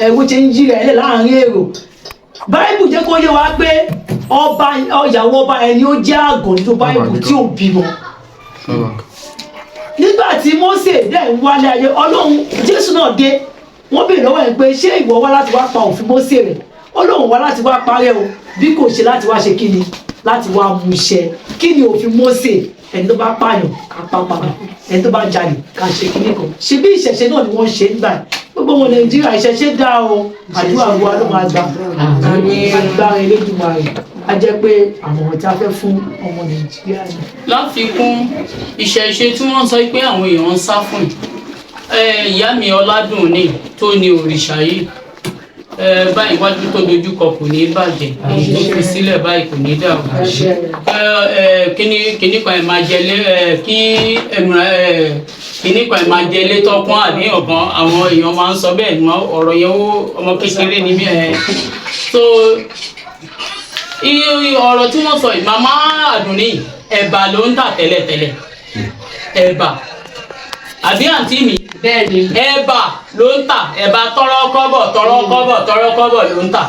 ẹ̀wù ti ń jí rẹ̀ láàrin èrò báìbù jẹ́ kó yé wa pé ọba ìyàwó ọba ẹni ó jẹ́ àgàn nínú báìbù tí ò bímọ. nígbà tí Mósè dẹ̀ ń wálé ayé Ọlọ́run Jésù náà dé wọ́n béèrè lọ́wọ́ ẹ̀ pé ṣé ìwọ wá láti wá pa òfin Mósè rẹ̀ Ọlọ́run wá láti wá parẹ́ o bí kò ṣe láti wá ṣe kí ni láti wá mú iṣẹ́ kí ni òfin Mósè ẹni tó bá pààyàn ká pàpàrà ẹni tó bá jalè ká ṣe kíní kan ṣe bí ìṣẹ̀ṣe náà ni wọ́n ṣe ń gbà gbogbo wọn Nàìjíríà ìṣẹ̀ṣe dá o àdúrà wa ló máa gbà agbára Elédùmarè a jẹ́ pé àwọn ọ̀tá fẹ́ fún ọmọ Nàìjíríà ni. láfikún ìṣẹ̀ṣe tí wọ́n sọ pé àwọn èèyàn ń sá fún ìyá mi Ọládùnní tó ní òrìṣà yìí báyìí wájú tó dojúkọ kò ní bàjẹ́ tó fi sílẹ̀ báyìí kò ní dàrú kíní kan ẹ̀ máa jẹlé kí kíní kan ẹ̀ máa jẹlé tọkàn àbí ọ̀kan àwọn èèyàn máa ń sọ bẹ́ẹ̀ ni ọ̀rọ̀ yẹn ọmọ kékeré níbí so ọ̀rọ̀ tí wọ́n sọ yìí màmá Àdùnní ẹ̀bà ló ń tà tẹ́lẹ̀tẹ́lẹ̀ ẹ̀bà àbí àǹtí mi bẹ́ẹ̀ni ẹ̀bà ló ń tà ẹ̀bà tọrọkọ́bọ̀ ló ń tà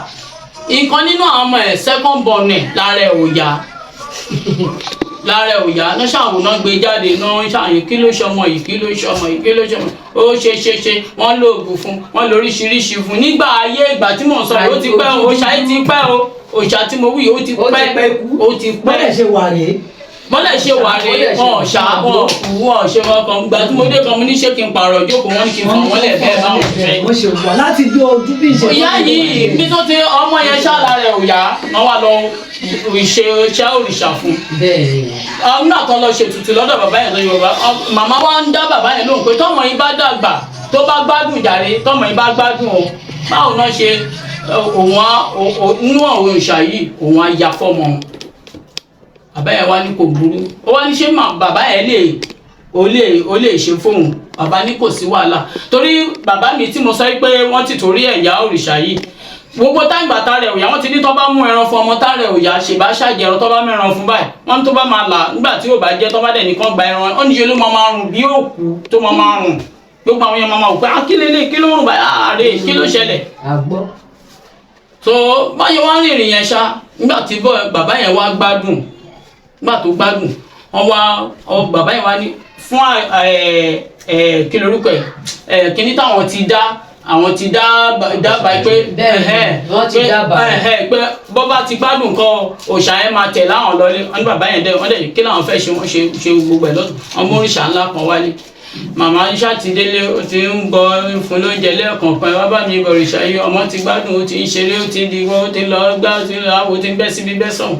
ìkan nínú àwọn ọmọ ẹ̀ second born ẹ̀ lára ẹ̀ ò yá náà ṣàwọn náà gbé jáde náà ṣàyìn kí ló ṣọmọ yìí ó ṣe wọ́n lo oògùn fún wọ́n lo oríṣiríṣi fún nígbà ayé ìgbà tí mò ń sọ ó ti pẹ́ o òòṣà yìí ti pẹ́ o òòṣà tí mo wí ó ti pẹ́ bọ́lẹ̀ ṣe wà rèé wọn ṣe wọn kan gbà tí mo dé kan mo ní ṣé kí n pààrọ̀ jókòó wọn ní kí n fà wọ́n lẹ̀ bẹ́ẹ̀ báwọn fẹ́. wọ́n ṣe wà láti bí ọdún bí ìṣẹ́. ìyá yìí bí tó ti ọmọ yẹn ṣáàlà rẹ̀ ò yá wọ́n wá lọ ṣe òrìṣà fún. nígbà tó lọ ṣe tutù lọ́dọ̀ bàbá yẹn lọ́yọ̀ bàbá màmá wa ń dá bàbá yẹn lóhùn pé tọ́mọ yìí bá dàgbà tó bá gbádùn jàre tọ́mọ yìí bá gbádùn o báwo náà ṣe nínú àwọn òrìṣà yìí òun á ya fọ́mọ bàbá yẹn wá ní kò burú ó wá ní ṣé bàbá yẹn ó lè ṣe fóun bàbá ní kò sí wàhálà torí bàbá mi tí mo sọ pé wọ́n ti torí ẹ̀yà òrìṣà yìí gbogbo táǹgbà tá rẹ̀ òyà wọ́n ti ní tó bá mú ẹran fún ọmọ tá rẹ̀ òyà ṣèbá ṣàjẹrọ tó bá mẹ́ran fún báyìí wọ́n tó bá máa là nígbà tí ò bá jẹ́ tó bá dẹ̀ nìkan gba ẹran ó ní ṣe ló máa rùn bí òkú tó máa rùn gbogbo àwọn yẹn máa wò pé kí lélẹ̀ kí ló rùn báyìí àárẹ̀ kí ló ṣẹlẹ̀. so báyọ̀ wá rìnrìn yẹn ṣá nígbà tí bàbá yẹn wá gbádùn nígbà tó gbádùn bàbá yẹn wá ní fún kí lorúkọ kíní táwọn ti dá àwọn ti dábàá pé pé bọ́ bá ti gbádùn kan òòṣà yẹn máa tẹ̀ láwọn lọlé wọn ní bàbá yẹn wọ́n dẹ̀ kí làwọn fẹ́ ṣe wọ́n ṣe gbogbo ẹ̀ lọ́tún wọn mú òrìṣà ńlá kan wálé màmá iṣẹ́ ti délé ó ti ń bọ fún lóúnjẹ lẹ́ẹ̀kan pẹ́ wá bá mi bọ òrìṣà yìí ọmọ ti gbádùn ó ti ń ṣeré ó ti ń diwọ́ ó ti lọ gbá ó ti lọ àwọ̀ ó ti ń bẹ́ síbi bẹ́ sọ̀hún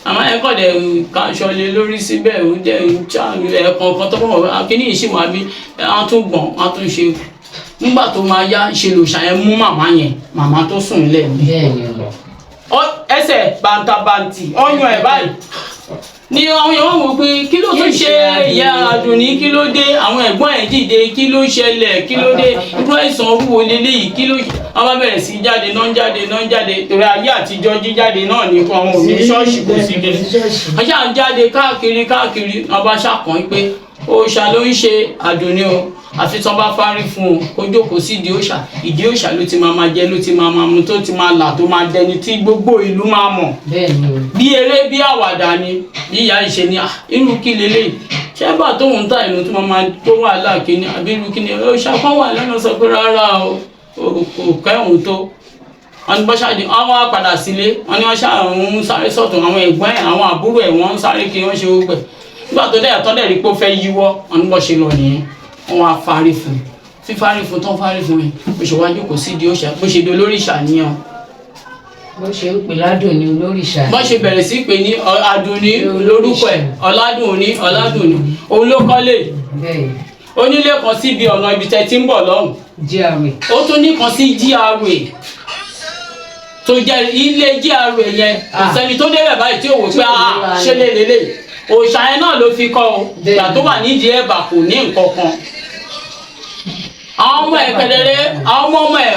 àmọ́ ẹ̀kọ́ dẹ̀ káṣọ lé lórí síbẹ̀ ó jẹ́ ẹ̀ẹ̀kan kan tó bọ̀ akíní yìí sì wá bí wọ́n tún gbọ̀n wọ́n tún ṣe nígbà tó máa yá ṣe lòṣà yẹn mú màmá tó sùn lẹ̀ ẹsẹ̀ bàǹtàbàǹtì ọyàn ẹ̀ báyìí ni àwọn èèyàn wò pé kí ló tún ṣe ìyá Àdùnní kí ló dé àwọn ẹ̀gbọ́n ẹ̀ dìde kí ló ṣẹlẹ̀ kí ló dé irú àìsàn orúwo leléyìí kí ló wọ́n bá bẹ̀rẹ̀ sí jáde náà ń jáde torí ayé àtijọ́ jíjáde náà ní àwọn òní ṣọ́ọ̀ṣì kò sí kiri wọ́n ṣáà ń jáde káàkiri wọ́n bá ṣàkàn pé òòṣà ló ń ṣe Àdùnní o àfi tí wọ́n bá fárí fún un kó jókòó sí ìdí òòṣà ló ti máa jẹ ló ti máa mu tó ti máa là tó máa dẹni tí gbogbo ìlú máa mọ̀ bí eré bí àwàdà ni bí ìyá ìṣe ni irú kí lélẹ̀ ṣẹ́bà tóun ta ìlú tó máa tó wàhálà kíní àbí irú kíní òòṣà kan wà lọ́nà sọ pé rárá o kò kẹ́hùn tó wọ́n ní bọ́ṣáàdì wọ́n wá padà sílé wọ́n ní wọ́n ṣàrùn sáré sọ̀tún àwọn ẹ̀gbọ́n ẹ̀ àwọn àbúrò ẹ̀ wọ́n ń sáré kí wọ́n ṣe gbogbo ẹ̀ nígbà tó dẹ̀ tọ́lẹ̀ rí pé ó fẹ́ yíwọ́ wọ́n ní bọ́ ṣe lọ nìyẹn wọ́n wá fárí fún fífárí fún tán fárí fún ẹ̀ bó ṣe wájú kò sí di òòṣà bó ṣe di olórìṣà níyàn. bó ṣe ń pè ládùnní olórìṣà. bó ṣe bẹ̀rẹ̀ sí pé ní Àdùnní lórúkọ ẹ̀ Ọládùnní òun ló kọ́lé onílé kan síbi ọ̀nà ibi tẹ́ ti ń bọ̀ lọ́hùn. GRA. ó tún ní kan sí GRA tó jẹ́ ilé GRA yẹn kò sẹ́ni tó débẹ̀ báyìí tí ò wò pé ṣe lélẹ̀ òòṣà yẹn náà ló fi kọ́ ọ ìgbà tó wà nídìí ẹ̀bà kò ní nǹkan kan àwọn ọmọ ẹ̀ pẹ̀lẹ́rẹ́ àwọn ọmọ ẹ̀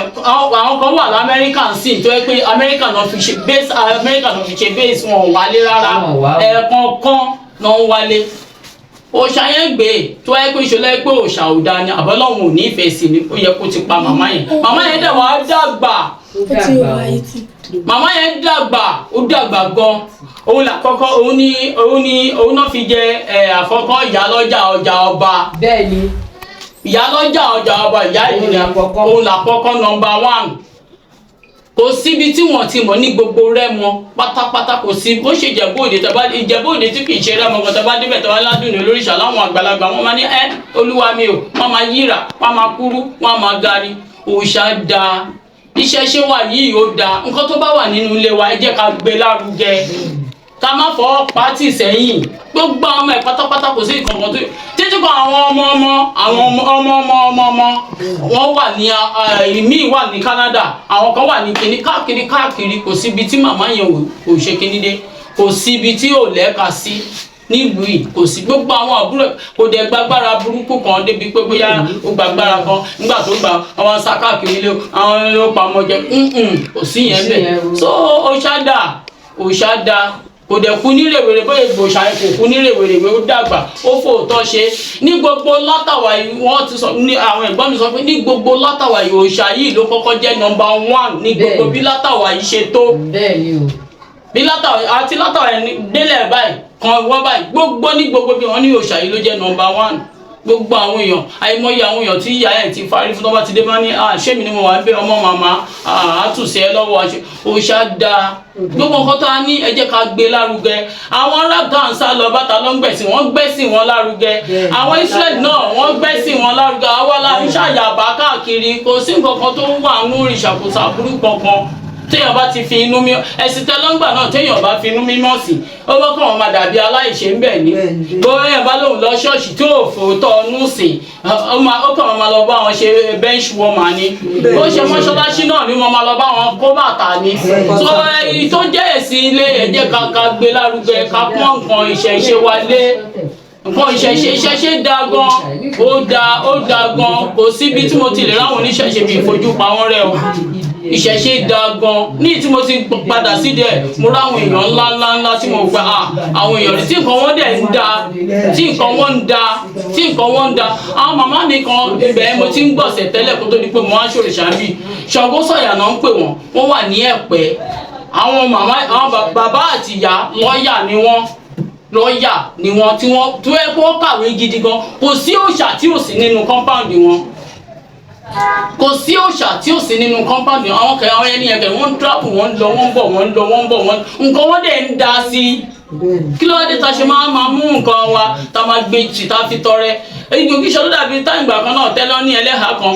àwọn kan wà lamẹ́ríkà sí tó yẹ pé amẹ́ríkà náà fi ṣe base wọn wálé rárá ẹ̀ẹ̀kọ̀ọ̀kan náà ń wálé òòṣà yẹn gbé tó yẹ pé ìṣọlẹ pé òòṣà ò dáa ni àbọ̀lọ́hún ò ní ìfẹ́ sí ni ó yẹ kó ti pa màmá yẹn dẹ̀ wá dàgbà màmá yẹn dàgbà ó dàgbà gan òun làkọ́kọ́ òun náà fi jẹ àkọ́kọ́ ìyálọ́jà ọjà ọba bẹ́ẹ̀ni ìyálọ́jà ọjà ọba ìyá ìlú òun làkọ́kọ́ #1 kò síbi tí wọ́n ti mọ̀ ní gbogbo Rẹ́mọ pátápátá kò sí bó ṣe Ìjẹ̀bú-Òde tí kì í ṣe Rẹ́mọ kan tàbá débẹ̀ tàbá ládùn ní olóríṣà láwọn àgbàlagbà wọn máa ní olúwa mi ò wọ́n máa yíra wọ́n máa kúrú wọ́n máa gari òòṣà da ìṣẹ̀ṣe wa yìí ó da nǹkan tó bá wà nínú ilé wa ẹ jẹ́ ká gbé lárugẹ ká má fọwọ́ pátì sẹ́yìn gbogbo àwọn ọmọ ẹ̀ pátápátá kò sí ìkànnì tó títí kan àwọn ọmọ wọn wà ní ìmíì wà ní Canada àwọn kan wà ní kíní káàkiri kò síbi tí màmá yẹn ò ṣe kíní dé kò síbi tí ò lẹ́ka sí nílùú yìí kò sí gbogbo àwọn àbúrò kò dẹ̀ gbàgbára burúkú kan débi pé bóyá ó gbàgbára kan nígbà tó gbà àwọn sá káàkiri ilé àwọn ló pa ọmọ jẹ kò sí yẹn bẹ́ẹ̀ so òòṣà dá kò dẹ̀ kú ní rèwerè bóyá ìgbòsà kò kú ní rèwerè ó dàgbà ó fòótọ́ ṣe ní gbogbo látàwà yìí wọ́n ti sọ ní àwọn ẹ̀gbọ́n mi sọ pé ní gbogbo látàwà yìí òòṣà yìí ló kọ́kọ́ jẹ́ #1 ní gbogbo bí látàwà yìí ṣe tó bí látàwà àti látàwà yìí délẹ̀ báyìí kan wọ́n báyìí gbogbo ní gbogbo bí wọ́n ní òòṣà yìí ló jẹ́ #1 gbogbo àwọn èèyàn àìmọye àwọn èèyàn tí ìyá ẹ̀ ti farí fún tó bá ti dé bá ní ṣé mi ni mo wà ń bẹ ọmọ màmá àtúnṣe lọ́wọ́ òòṣà dáa gbogbo nǹkan tó a ní ẹ jẹ́ ká gbé lárugẹ àwọn Arab tá à ń sá lọ bàtà ló ń gbẹ̀sìn wọ́n gbẹ̀sìn wọn lárugẹ àwọn Israel náà wọ́n gbẹ̀sìn wọn lárugẹ àwa la ń ṣàyàbá káàkiri kò sí nǹkan kan tó ń wà ní òrìṣà kò sàbúrú kankan téèyàn bá ti fi inú mímọ́ ẹ̀sìn tẹ́lọ́ngbà náà téèyàn bá fi inú mímọ́ sí ó bọ́ kàn wọ́n máa dàbí aláìṣe ń bẹ̀ ni bóyá bá lóun lọ ṣọ́ọ̀ṣì tí ò fòótọ́ ọnú sí ó kàn wọ́n máa lọ bá wọn ṣe bench warmer ni ó ṣe mọ́ṣáláṣí náà ni wọ́n máa lọ bá wọn kó bàtà ni tó èyí tó jẹ́ ẹ̀sìn ilé ẹ jẹ́ ká gbé lárugẹ ká pọ́n nǹkan ìṣẹ̀ṣe wa lé nǹkan ìṣẹ̀ṣe da gan ó da gan kò síbi tí mo ti lè ráwọn oníṣẹ̀ṣe mi ìfojú pa wọ́n rẹ́ o ìṣẹ̀ṣe da gan ní tí mo ti padà sí dẹ̀ mo ráwọn èèyàn ńlá tí mo gba àwọn èèyàn tí nǹkan wọn dẹ̀ ń da tí nǹkan wọn ń da àwọn màmá mi kan ibẹ̀ mo ti ń gbọ̀sẹ̀ tẹ́lẹ̀ kó tó di pé mo wá ṣòrìṣà bí Ṣàngó Sọ̀yà náà ń pè wọ́n wà ní Ẹ̀pẹ́ àwọn bàbá àti ìyá lọ́ọ̀yà ni wọ́n tí wọ́n tó ẹ kó kàwé gidi gan kò sí òòṣà tí ò sí nínú compound wọn kò sí òòṣà tí ò sí nínú compound wọn àwọn ẹni yẹn kẹ wọ́n ń travel wọ́n ń lọ wọ́n ń bọ̀ nǹkan wọ́n dẹ̀ ń da sí kí ló dé ta ṣe máa mú nǹkan wa ta máa gbé jì ta fi tọrẹ ìgbòkí ṣọlá dàbí táìgbà kan náà tẹ́lọ́ ní ẹlẹ́hà kan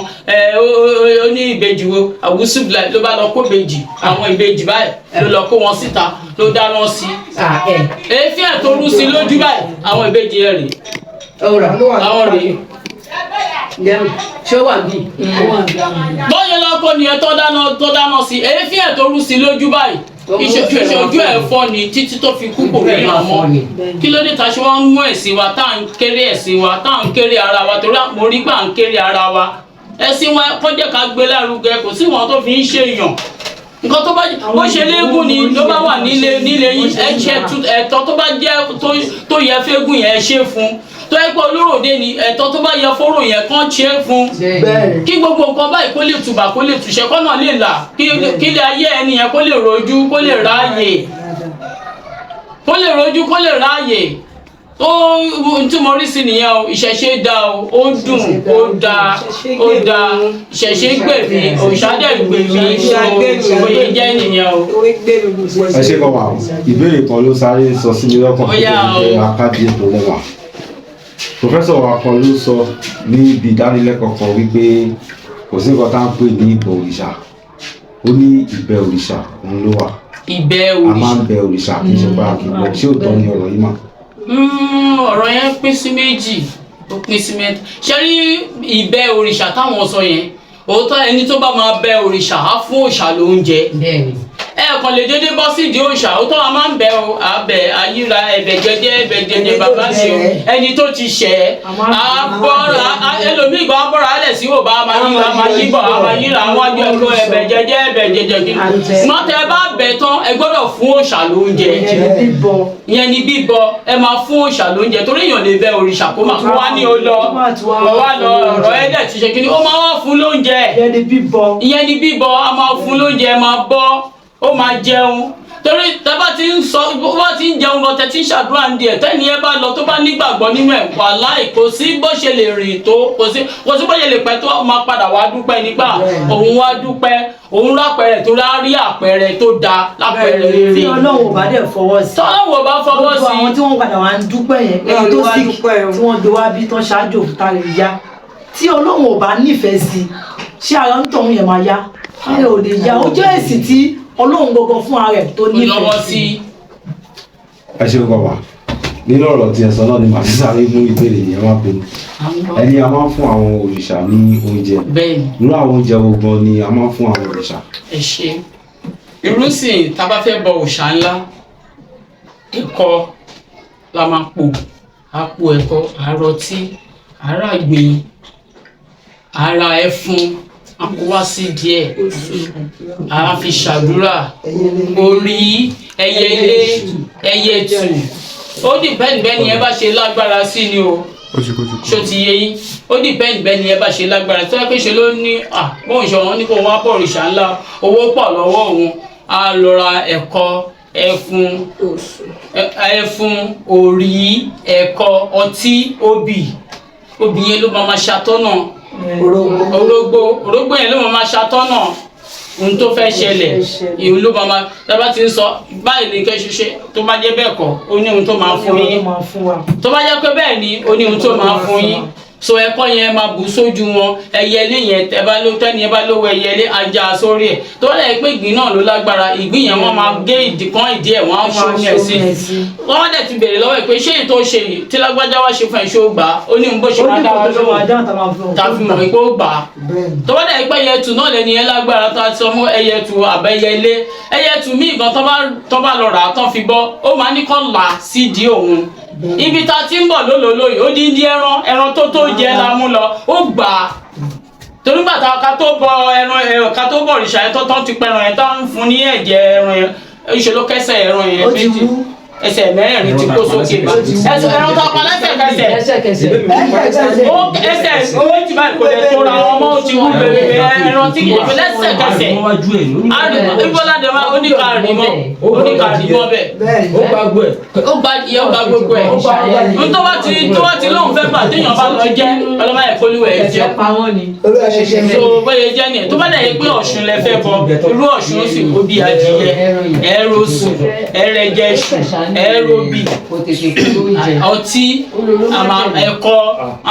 ó ní ìbejì wo àwùsùbìlà ló bá lọ kó ìbejì àwọn ìbejì báyìí ló lọ kó wọn síta ló dáná sí èéfín ẹ̀ tó rú sí lójú báyìí àwọn ìbejì ẹ̀ rèé àwọn rèé ṣé wà bí bọ́yẹ̀ lọ́kọ́ ni ẹ tó dáná sí èéfín ẹ̀ tó rú sí lójú báyìí ìṣojú ẹ̀ fọ́ ni títí tó fi kú kò rí àmọ́ kí ló dé ta ṣe wọ́n ń mú ẹ̀sìn wa tá à ń kéré ẹ̀sìn wa tá à ń kéré ara wa torí àpò orí gbà ń kéré ara wa ẹ̀sìn wa kọjá ká gbé lárugẹ kò sí wọn tó fi ń ṣe èèyàn nǹkan tó bá bó ṣe léegun ni ló bá wà nílé yín ẹ̀tọ́ tó bá jẹ́ tó yẹ fẹ́gùn yẹn ṣe fún tó ẹ pé olóròdé ni ẹ̀tọ́ tó bá yẹ fóró yẹn kàn ṣe é fún kí gbogbo nǹkan báyìí kó lè tùbà kó lè tùṣẹ́ kọ́ náà lè là kí ilé ayé ẹni yẹn kó lè rojú kó lè ráàyè tí mo rí sí nìyẹn o ìṣẹ̀ṣe dá o ó dùn ó dá ìṣẹ̀ṣe gbèmí òṣàdẹ̀ gbèmí òye jẹ́ nìyẹn o. ẹ ṣe kọ́ máa ìbéèrè kan ló sáré sọ sí mi lọ́kàn tó jẹ́ akájí ètò lẹ́wà pòfẹ́sọ̀ wa kan ló sọ ní ibi ìdánilẹ́kọ̀ọ́ kan wípé kò sí nǹkan tá à ń pè ní ìbọ òrìṣà ó ní ìbẹ òrìṣà òun ló wà ìbẹ òrìṣà a máa ń bẹ òrìṣà kì í ṣe pé àkìbọ ṣé òótọ́ ni ọ̀rọ̀ yìí mà. ọ̀rọ̀ yẹn pín sí méjì ó pín sí mẹ́ta ṣé rí ìbẹ òrìṣà táwọn sọ yẹn òótọ́ ẹni tó bá máa bẹ òrìṣà á fún òòṣà lóúnjẹ ẹ̀ẹ̀kan lè dédé bọ́ sí ìdí òòṣà ó tọ́ a máa ń bẹ o àbẹ ayíra ẹ̀bẹ̀ jẹjẹ bàbá sí o ẹni tó ti ṣẹ̀ ẹlòmíì gan bọ́ra alẹ̀ sí òbá máa yíra àwọn àjọ ẹ̀kọ́ ẹ̀bẹ̀ jẹjẹ kí mọ́tẹ́ bá lọ́bẹ̀ tán ẹ gbọ́dọ̀ fún òòṣà lóúnjẹ ìyẹn ni bíbọ ẹ máa fún òòṣà lóúnjẹ torí èèyàn lè bẹ òrìṣà kó máa wá ní o lọ wá lọ ọ̀rọ̀ ẹ̀dẹ̀ ti ṣe kíní ó máa wá fún lóúnjẹ ìyẹn ni bíbọ a máa fún lóúnjẹ ẹ máa bọ́ ó máa jẹun torí tẹ́bá ti ń sọ bá ti ń jẹun lọ tẹ́ ti ń ṣàdúrà ń di ẹ̀ tẹ́ni ẹ bá lọ tó bá nígbàgbọ́ nínú ẹ̀ wàláhì kò sí bó ṣe lè rìn tó kò sí bó ṣe lè pẹ́ tó máa padà wá dúpẹ́ nígbà òun wá dúpẹ́ òun lápẹẹrẹ tó rí àpẹẹrẹ tó dáa lápẹẹrẹ rere. tí Ọlọ́run ò bá dẹ̀ fọwọ́ sí. tọ́lọ́wọ́ bá fọwọ́ sí. àwọn tí wọ́n padà wá ń dúpẹ́ yẹn ẹni tó sì tí wọ́n gbé wá bí tán ṣáájú òkúta rẹ̀ yá tí Ọlọ́run ò bá nífẹ̀ẹ́ sí ṣé ara ń tọ̀hún yẹn máa yá ẹ ò lè yá ó jẹ́ èsì tí Ọlọ́run gbogbo fún ara ẹ̀ tó nífẹ̀ẹ́ sí. ẹ ṣe kọ́ wa nínú ọ̀rọ̀ tí ẹ sọ náà ni màá sáré mú ìbéèrè yẹn wá pinnu ẹni a máa ń fún àwọn òrìṣà ní oúnjẹ irú àwọn oúnjẹ wo gan ni a máa ń fún àwọn òrìṣà. ẹ ṣe irúsìn tá a bá fẹ́ bọ òòṣà ńlá ẹ̀kọ la máa pò àpò ẹ̀kọ àrọtí àràgbìn ara ẹfun àkówá sí díẹ̀ a fi ṣàdúrà orí ẹyẹlé ẹyẹtù ó dìpẹ́ǹdì bẹ́ẹ̀ ni ẹ bá ṣe lágbára sí ni o ṣó ti yé yín ó dìpẹ́ǹdì bẹ́ẹ̀ ni ẹ bá ṣe lágbára tó yẹ kí ṣe ló ní bóun ṣe wọn ní kó wá bọ̀ òrìṣà ńlá owó pọ̀ lọ́wọ́ òun á lọ ra ẹ̀kọ ẹfun òrí ẹ̀kọ ọtí obì yẹn ló máa ṣàtọ́nà orógbó yẹn ló máa ṣàtọ́nà ohun tó fẹ́ ṣẹlẹ̀ ìhun ló máa dábàá ti ń sọ báyìí ní kẹ́ ṣiṣẹ́ tó bá jẹ́ bẹ́ẹ̀ kọ́ ó ní ohun tó máa fún yín tó bá jẹ́ pé bẹ́ẹ̀ ni ó ní ohun tó máa fún yín so ẹ̀kọ́ yẹn máa bù sójú wọn ẹyẹlé yẹn tẹ́ni ẹ bá lówó ẹyẹlé ajá sórí ẹ̀ tó wọ́n lẹ́yìn pé ìgbín náà ló lágbára ìgbín yẹn wọ́n máa gé ìdí ẹ̀ wọ́n á ṣó ní ẹ̀ sí wọ́n wá dẹ̀ ti bèrè lọ́wọ́ ẹ̀ pé ṣé èyí tó ṣe yìí tí lágbájá wá ṣe fún ẹ̀ ṣó gbà ó ní bó ṣe máa dára lóhùn tàbí mọ̀ pé ó gbà tó wọ́n dẹ̀ pé ẹyẹtù náà lẹ́ni ẹ lágbára tó ti sọ fún ẹyẹtù àbẹ́yẹlé ẹyẹtù míì gan tó bá lọ rà á tán fi bọ́ ó máa ní kọ́ là sídìí òun ibi tá a ti ń bọ̀ lólòlóyè ó dín dín ẹran tó jẹ la mú lọ ó gbà á torí gbàtà ká tó bọ ẹran ká tó bọ òrìṣà yẹn tó ti pẹran yẹn tó ń fún ní ẹ̀jẹ̀ ẹran yẹn ìṣe ló kẹsẹ̀ ẹran yẹn méjì ẹsẹ̀ mẹ́rin ti kó sókè ẹran tó pa lẹ́sẹ̀kẹsẹ̀ ẹsẹ̀ owó ti báyìí kò lè tó ra wọn mọ́ ó ti wú bèbè ẹran tí kì í fi lẹ́sẹ̀kẹsẹ̀ ìbọ́ládé wa oníkàrí mọ́ bẹ́ẹ̀ ó gba gbogbo ẹ̀ tó bá ti lóun fẹ́ bà téèyàn bá lọ jẹ́ ọlọ́mọ ẹ̀ polówó ẹ̀ jẹ́ so bóyá jẹ́ nìyẹn tó bá dẹ̀ yẹ pé Ọ̀ṣun lẹ fẹ́ bọ irú Ọ̀ṣun sì kó bí adìyẹ ẹ̀rọ sùn ẹ̀rẹ̀jẹ̀ sùn ẹ̀rọ̀bì ọtí ẹ̀kọ́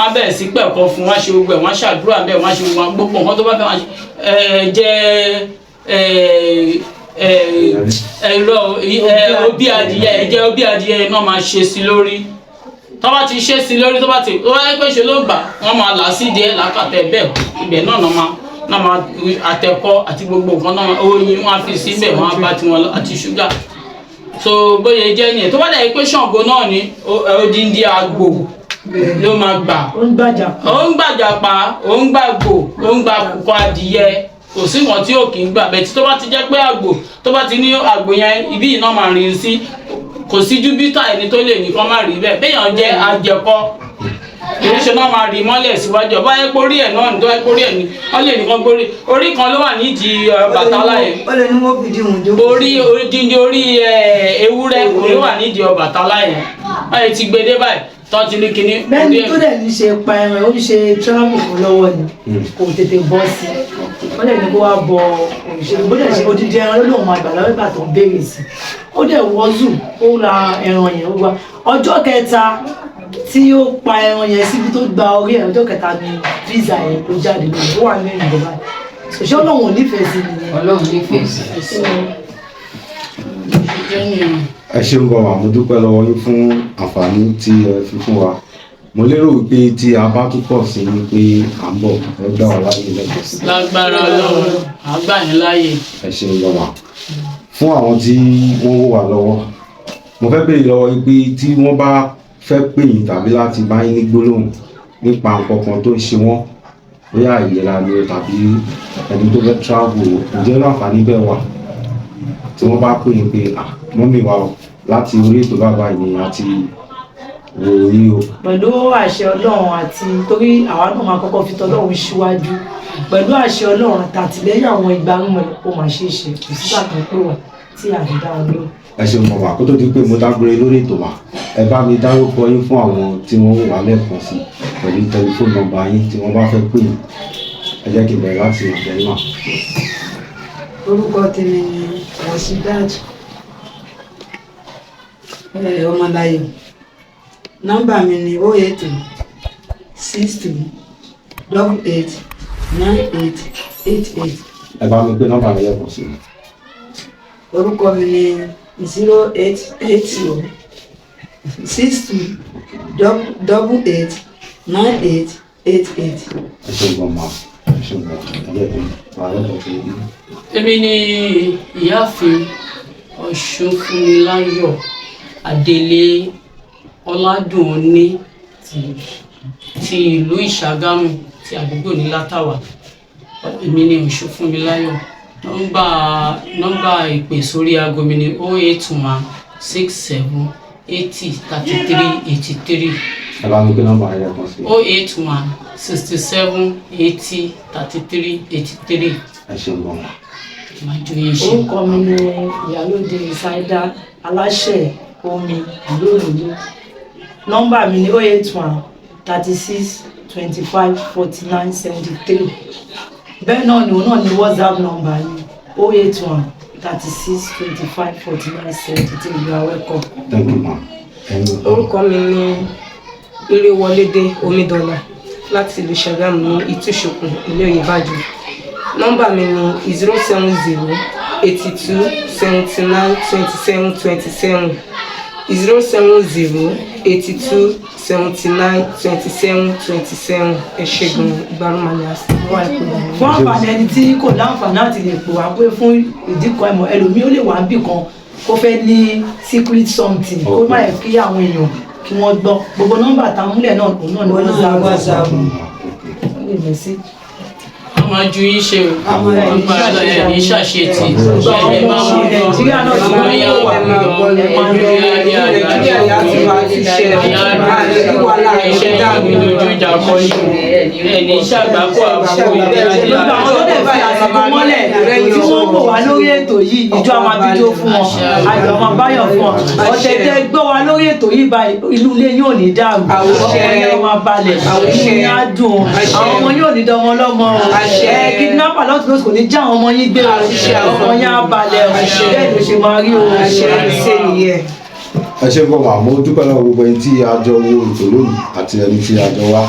abẹ́ sí pẹ̀kọ́ fún wá ṣe gbogbo ẹ̀ wọ́n ṣàdúrà bẹ́ẹ̀ wọ́n ṣe gbogbo nǹkan tó bá fẹ́ wọ́n jẹ́ òbí adìyẹ ẹ̀jẹ̀ òbí adìyẹ náà máa ṣe sí lórí tó bá ti ṣe sí lórí tó bá yẹ pé ṣe ló gbà wọ́n máa là sí díẹ̀ lákàtẹ̀ bẹ́ẹ̀ ibẹ̀ náà máa àtẹ̀kọ́ àti gbogbo nǹkan náà oyin wọ́n á fi síbẹ̀ wọ́n á bá tiwọn àti ṣúgà so bóyá jẹ́ nìyẹn tó bá dẹ̀ pé Ṣàngó náà ní odindi àgbò ló máa gbà ó ń gbàjà pa ó ń gbàgbò ó ń gbà kókó adìyẹ kò sí wọn tí ò kì í gbà bẹ́ẹ̀ tí tó bá ti jẹ́ pé àgbò tó bá ti ní àgbò yẹn ibi iná máa rìn sí kò sí júbítà ẹni tó lè nìkan má rí bẹ́ẹ̀ béèyàn jẹ́ ajẹkọ ìrìnsẹ̀ náà máa rí mọ́lẹ̀ síwájú ọba ẹ̀ pórí ẹ̀ náà nítorí pórí ẹ̀ ní wọ́n lè nìkan gbórí orí kan ló wà nídìí Ọbàtálá yẹn orí ewúrẹ́ ló wà nídìí Ọbàtálá yẹn wọ́n ti gbé dé báyìí tó ti ní kinní. bẹ́ẹ̀ni tó dẹ̀ ní ṣe pa ẹran ó ń ṣe tíráàmù kan lọ́wọ́ ni kò tètè bọ́ sí wọ́n dẹ̀ ní kó wá bọ òṣèlú bó dẹ̀ ṣe odidi ẹran ló lóun máa gbà lọ́wọ́ ìgbà tó ń béèrè sí ó dẹ̀ wọ́zù ó ra ẹran yẹn ó wá ọjọ́ kẹta tí ó pa ẹran yẹn síbi tó gba orí ẹ̀ ọjọ́ kẹta ni visa yẹn tó jáde lórí ó wà ní ìjọba ṣòṣẹ́ Ọlọ́run ò nífẹ̀ẹ́ sí nìyẹn. Ọlọ́run nífẹ̀ẹ́ sí. ẹ ṣeun gan wa mo dúpẹ́ lọ́wọ́ yín fún àǹfààní tí ẹ fi fún wa mo lérò wípé tí a bá tún pọ̀ sí ni pé à ń bọ̀ ẹ gbà wá láyé lẹ́gbẹ̀ẹ́ sí. lágbára Ọlọ́run àgbà yín láyè. ẹ ṣeun gan wa fún àwọn tí wọ́n wò wá lọ́wọ́ mo fẹ́ béèrè lọ́wọ́ yín pé tí wọ́n bá fẹ́ pè yín tàbí láti bá yín ní gbólóhùn nípa nǹkan kan tó ń ṣe wọ́n bóyá ìlera ni tàbí ẹni tó fẹ́ travel ǹjẹ́ láǹfààní bẹ́ẹ̀ wà. tí wọ́n bá pè é pé mọ́mì wa o láti orí ètò bàbá yìí àti wo yín o. pẹ̀lú àṣẹ ọlọ́run àti torí àwa náà máa kọ́kọ́ fi tọ́lọ́run síwájú pẹ̀lú àṣẹ ọlọ́run àtàtìlẹ́yìn àwọn ìgbárùmọ̀ ó máa ṣe é ṣe kò sí sàkàn pé wà tí àdúrà wọn lò. ẹ ṣeun mọ̀mọ́ kó tó di pé mo dágbére lórí ètò mà ẹ bá mi dárúkọ yín fún àwọn tí wọ́n wà lẹ́ẹ̀kan sí pẹ̀lú tẹlifóònù nọ́mbà yín tí wọ́n bá fẹ́ pè yín ẹ jẹ́ kí n bẹ̀rẹ̀ láti ọ̀dọ̀ yín mà. orúkọ tèmi ni Rasheedat Ọmọláyọ̀, nọ́mbà mi ni 082 62 88 9888. ẹ bá mi gbé nọ́mbà mi lẹ́ẹ̀kan sí i. orúkọ mi ni 0880 62 88 9888. ẹ ṣeun gan ma ẹ ṣeun gan ẹ jẹ́ kí n wà lọ́dọ̀ tó yín. èmi ni ìyáàfin Osunfunmilayo Adélé Ọládùnní ti ìlú Ìṣàgámù ti àdúgbò ní Látàwà. Èmi ni Osunfunmilayo. Nọ́mbà ìpè sórí aago mi ni 081 67 80 33 83. ẹ bá mi gbé nọ́mbà yẹn lẹ́ẹ̀kan sí i. 081 67 80 33 83. ẹ ṣeun gan ma. Máa jó yín ṣe. orúkọ mi ni ìyálóde ìsáídà aláṣẹ omi ìlú òyìnbó. nọ́mbà mi ni 081 36 25 49 73. bẹ́ẹ̀ náà ni òun náà ni WhatsApp nọ́mbà mi 081 36 25 49 73. You are welcome. thank you ma. orúkọ mi ni Irewọlédé Omídọ́là láti ìlú Ṣàgámù ní Ìtúṣùkùn ilé Oyèbájú. nọ́mbà mi ni 070 82 79 27 27 070 82 79 27 27. ẹ ṣé gan Ìgbárùmọ̀lẹ̀ àṣà. fún àǹfààní ẹni tí kò láǹfààní àti lè pè wá pé fún ìdíkọ ẹmọ ẹlòmíì ó lè wá bì kan kó fẹ́ ní secret something kó má yẹ kí àwọn èèyàn kí wọ́n gbọ́ gbogbo nọ́mbà tá a múlẹ̀ náà òun náà ni wọ́n WhatsApp. lè mọ̀ sí. a máa ju yín ṣe o wọ́n gba ẹ̀ ní ṣàṣetì ẹ̀ máa mú lọ Nàìjíríà náà ti wọ́n yá wà wà lọ Nàìjíríà yà ti wá ṣiṣẹ́ iṣẹ́ ìlú dojú ìjà kọ ẹ̀ ní ṣàgbákò àbúrò gbogbo àwọn tó dẹ̀ fi àsìkò mọ́lẹ̀ tí wọ́n kò wá lórí ètò yìí ìjọ àwọn abijó fún wọn ayọ̀ ọmọ báyọ̀ fún wọn ọ̀sẹ̀ tẹ́ gbọ́ wa lórí ètò yìí báyìí inú ilé yóò ní dàrú ọkọ̀ yẹn máa balẹ̀ inú yẹn á dùn àwọn ọmọ yóò ní dánwọ́ lọ́mọ kidnapper lọ́tún lóṣù kò ní já àwọn ọmọ yín gbé ọkọ̀ yẹn á balẹ̀ bẹ́ẹ̀ ló ṣe máa rí o. ẹ ṣe gbọ́ màá mo dúpẹ́ lọ́wọ́ gbogbo ẹni tí a jọ wo ètò lónìí àti ẹni tí a jọ wá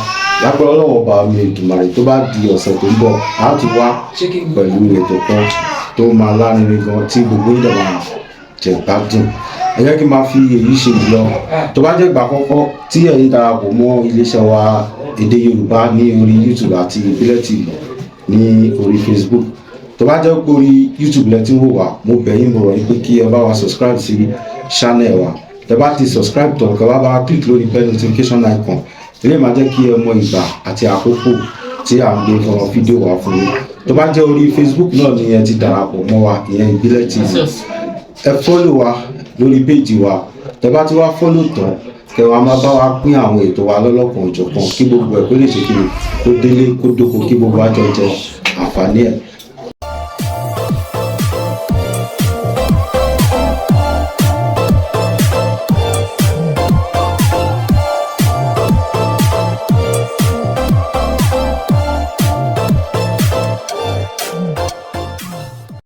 lápẹ́ ọlọ́wọ́ bá mi Èdùmàrè tó bá di ọ̀sẹ̀ tó ń bọ̀ á tún wá pẹ̀lú ètò kan tó máa lárinrin gan tí gbogbo ìjọba jẹ gbádùn. ẹ jẹ́ kí n máa fi èyí ṣe jùlọ tó bá jẹ́ ìgbà àkọ́kọ́ tí ẹ̀yin darapọ̀ mọ́ iléeṣẹ́ wa èdè Yorùbá ní orí YouTube àti ìbílẹ̀ TV ní orí Facebook tó bá jẹ́ pé orí YouTube lẹ ti ń wò wá mo bẹ̀ yín mo rọ̀ yín pé kí ẹ bá wa subscribe sí channel wa tẹ bá ti subscribe tọ̀ kẹ́ wá bá wa click lórí bell notification icon eléyìí máa jẹ́ kí ẹ mọ ìgbà àti àkókò tí à ń gbé fọ́nrán fídíò wa fún yín tó bá jẹ́ orí Facebook náà ni ẹ ti darapọ̀ mọ́ wa ìyẹn ìbílẹ̀ TV ẹ follow wa lórí péjì wa tẹ bá ti wá follow tán kẹ wá máa bá wa pín àwọn ètò wa lọ́lọ́kan òjọ̀kan kí gbogbo ẹ̀ kó lè ṣe kí kó délé kó dóko kí gbogbo àjọ jẹ àǹfààní ẹ̀